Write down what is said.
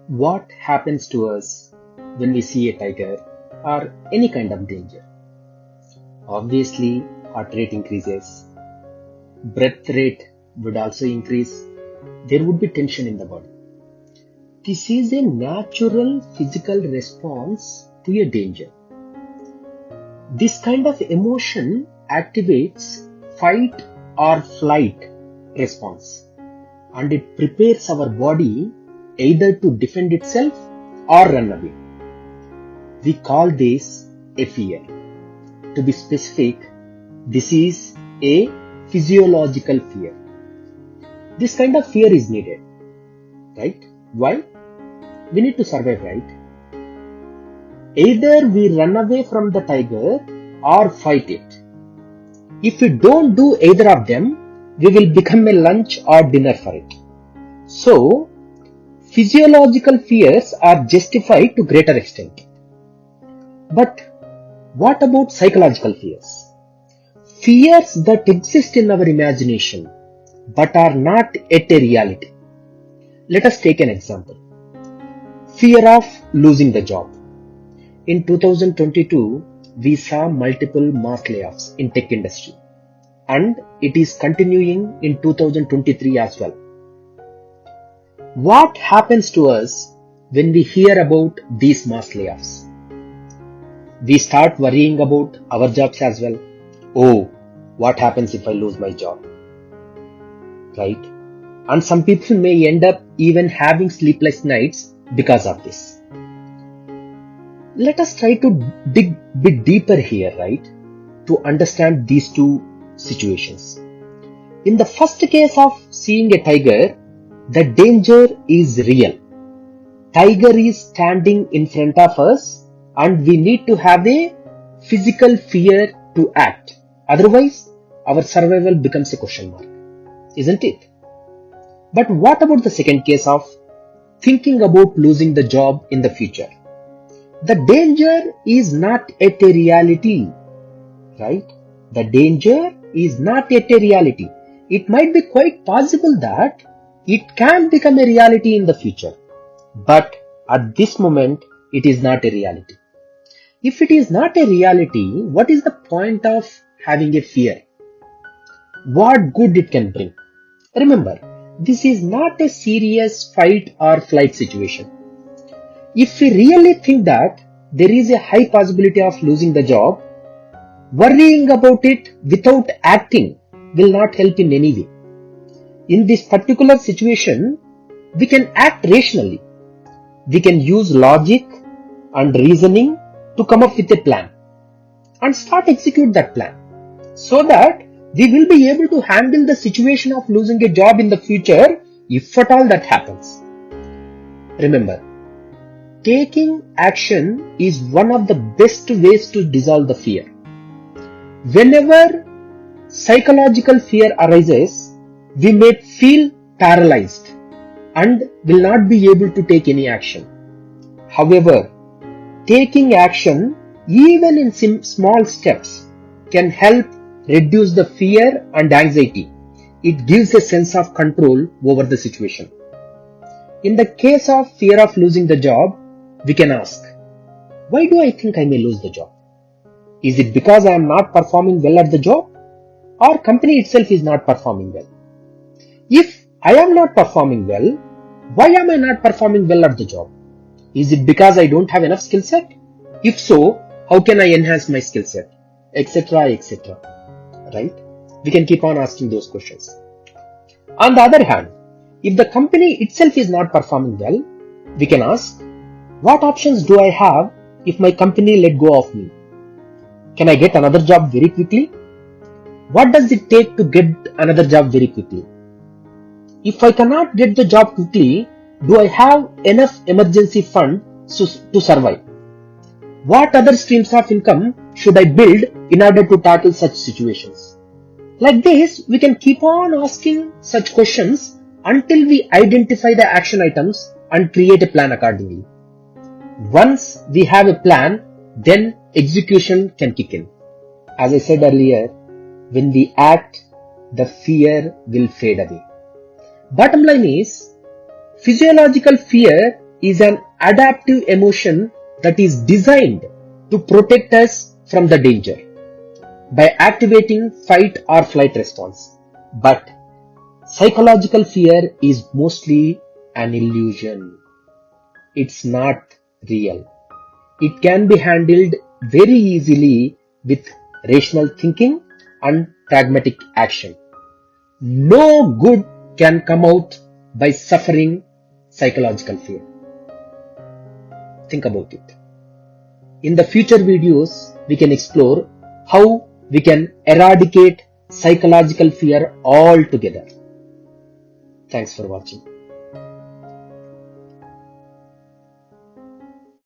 What happens to us when we see a tiger or any kind of danger? Obviously, heart rate increases, breath rate would also increase, there would be tension in the body. This is a natural physical response to a danger. This kind of emotion activates fight or flight response, and it prepares our body either to defend itself or run away. We call this a fear. To be specific, this is a physiological fear. This kind of fear is needed, right? Why? We need to survive, right? Either we run away from the tiger or fight it. If we don't do either of them, we will become a lunch or dinner for it. So, physiological fears are justified to greater extent. But what about psychological fears? Fears that exist in our imagination but are not yet a reality. Let us take an example. Fear of losing the job. In 2022, we saw multiple mass layoffs in tech industry, and it is continuing in 2023 as well. What happens to us when we hear about these mass layoffs? We start worrying about our jobs as well. Oh, what happens if I lose my job? Right? And some people may end up even having sleepless nights because of this. Let us try to dig a bit deeper here, right? To understand these two situations. In the first case of seeing a tiger, the danger is real. Tiger is standing in front of us and we need to have a physical fear to act. Otherwise, our survival becomes a question mark, isn't it? But what about the second case of thinking about losing the job in the future? The danger is not yet a reality, right? The danger is not yet a reality. It might be quite possible that it can become a reality in the future. But at this moment, it is not a reality. If it is not a reality, what is the point of having a fear? What good it can bring? Remember, this is not a serious fight or flight situation. If we really think that there is a high possibility of losing the job, worrying about it without acting will not help in any way. In this particular situation, we can act rationally. We can use logic and reasoning to come up with a plan and start execute that plan so that we will be able to handle the situation of losing a job in the future if at all that happens. Remember, taking action is one of the best ways to dissolve the fear. Whenever psychological fear arises, we may feel paralyzed and will not be able to take any action. However, taking action, even in small steps, can help reduce the fear and anxiety. It gives a sense of control over the situation. In the case of fear of losing the job, we can ask, why do I think I may lose the job? Is it because I am not performing well at the job? Or company itself is not performing well? If I am not performing well, why am I not performing well at the job? Is it because I don't have enough skill set? If so, how can I enhance my skill set? Etc. etc. Right? We can keep on asking those questions. On the other hand, if the company itself is not performing well, we can ask, what options do I have if my company let go of me? Can I get another job very quickly? What does it take to get another job very quickly? If I cannot get the job quickly, do I have enough emergency fund to survive? What other streams of income should I build in order to tackle such situations? Like this, we can keep on asking such questions until we identify the action items and create a plan accordingly. Once we have a plan, then execution can kick in. As I said earlier, when we act, the fear will fade away. Bottom line is, physiological fear is an adaptive emotion that is designed to protect us from the danger by activating fight or flight response. But psychological fear is mostly an illusion. It's not real. It can be handled very easily with rational thinking and pragmatic action. No good can come out by suffering psychological fear. Think about it. In the future videos, we can explore how we can eradicate psychological fear altogether. Thanks for watching.